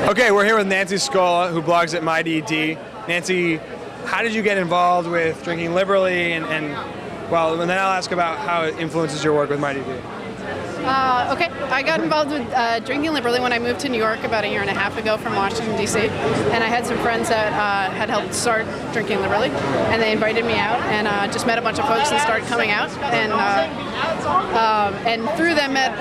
Okay, we're here with Nancy Scola, who blogs at MyDD. Nancy, how did you get involved with drinking liberally, and then I'll ask about how it influences your work with MyDD. Okay, I got involved with drinking liberally when I moved to New York about 1.5 years ago from Washington, D.C. And I had some friends that had helped start drinking liberally, and they invited me out, and just met a bunch of folks and started coming out, and through them met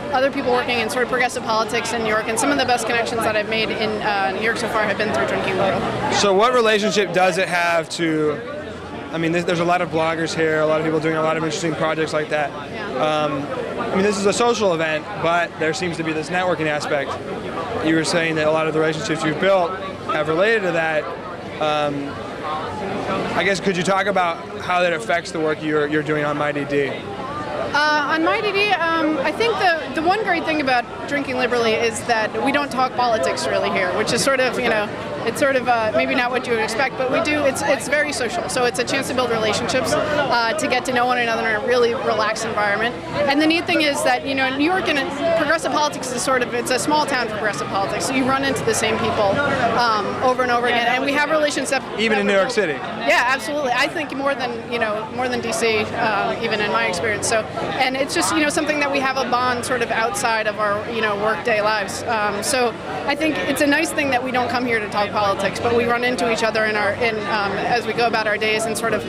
other people working in sort of progressive politics in New York, and some of the best connections that I've made in New York so far have been through drinking liberal. So what relationship does it have to, I mean, there's a lot of bloggers here, a lot of people doing a lot of interesting projects like that. Yeah. I mean, this is a social event, but there seems to be this networking aspect. You were saying that a lot of the relationships you've built have related to that. I guess, could you talk about how that affects the work you're doing on MyDD? On MyDD, I think the one great thing about drinking liberally is that we don't talk politics really here, which is sort of, it's sort of maybe not what you would expect, but we do. It's very social, so it's a chance to build relationships, to get to know one another in a really relaxed environment. And the neat thing is that New York and progressive politics is it's a small town for progressive politics, so you run into the same people over and over again, and we have relationships. Even in New York City. Yeah, absolutely. I think more than DC, even in my experience. So, and it's just something that we have a bond sort of outside of our workday lives. So I think it's a nice thing that we don't come here to talk politics, but we run into each other as we go about our days, and sort of,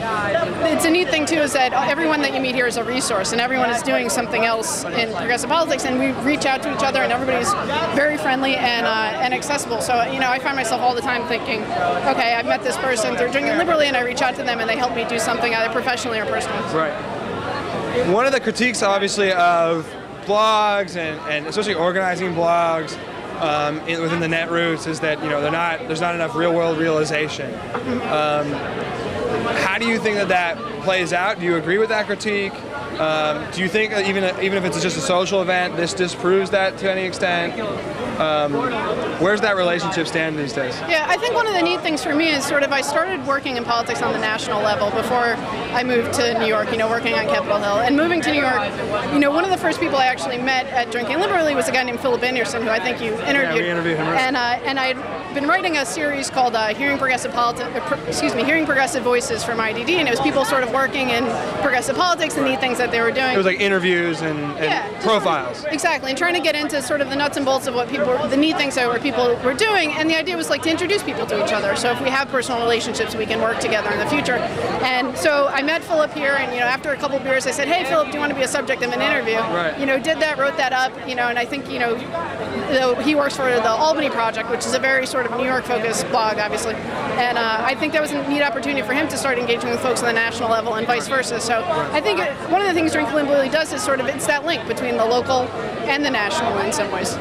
it's a neat thing too is that everyone that you meet here is a resource, and everyone is doing something else in progressive politics, and we reach out to each other, and everybody's very friendly and accessible. So I find myself all the time thinking, okay, I've met this person through drinking liberally, and I reach out to them, and they help me do something either professionally or personally. Right. One of the critiques, obviously, of blogs and especially organizing blogs within the net roots is that there's not enough real-world realization. How do you think that plays out? Do you agree with that critique? Do you think even if it's just a social event, this disproves that to any extent? Where's that relationship stand these days? Yeah, I think one of the neat things for me is I started working in politics on the national level before I moved to New York, working on Capitol Hill. And moving to New York, one of the first people I actually met at Drinking Liberally was a guy named Philip Anderson, who I think you interviewed. Yeah, we interviewed him. And I'd been writing a series called Hearing Progressive Voices for MyDD, and it was people sort of working in progressive politics and neat things that they were doing. It was like interviews and profiles. Exactly, and trying to get into sort of the nuts and bolts of what the neat things that people were doing, and the idea was to introduce people to each other. So if we have personal relationships, we can work together in the future. And so I met Philip here, and after a couple of beers, I said, "Hey, Philip, do you want to be a subject of an interview?" Right. Did that, wrote that up, and I think he works for the Albany Project, which is a very sort of New York-focused blog, obviously. And I think that was a neat opportunity for him to start engaging with folks on the national level and vice versa. So I think one of the things Drinking Liberally does is it's that link between the local and the national in some ways.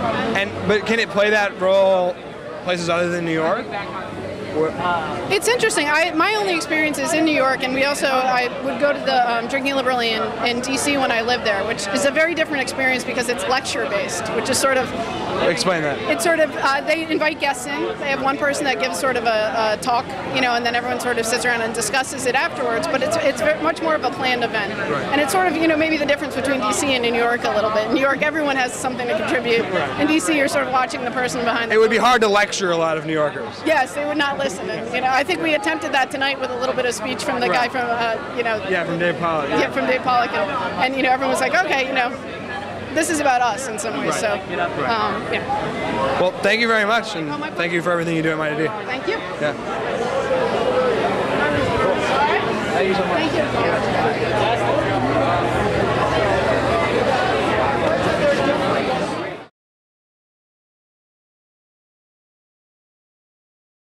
But can it play that role places other than New York? It's interesting. My only experience is in New York, and I would go to the Drinking Liberally in D.C. when I lived there, which is a very different experience because it's lecture-based, which is sort of... Explain that. It's sort of, they invite guests in. They have one person that gives sort of a talk, and then everyone sort of sits around and discusses it afterwards, but it's very much more of a planned event. Right. And it's sort of, maybe the difference between D.C. and New York a little bit. In New York, everyone has something to contribute. Right. In D.C., you're sort of watching the person behind the... It would be hard to lecture a lot of New Yorkers. Yes, they would not listen. And, I think we attempted that tonight with a little bit of speech from the guy from, Yeah, from Dave Pollock. Yeah, from Dave Pollock. And everyone was like, okay, this is about us in some ways. Right. So, yeah. Well, thank you very much, and thank you for everything you do at MyDD. Thank you. Yeah. Thank you.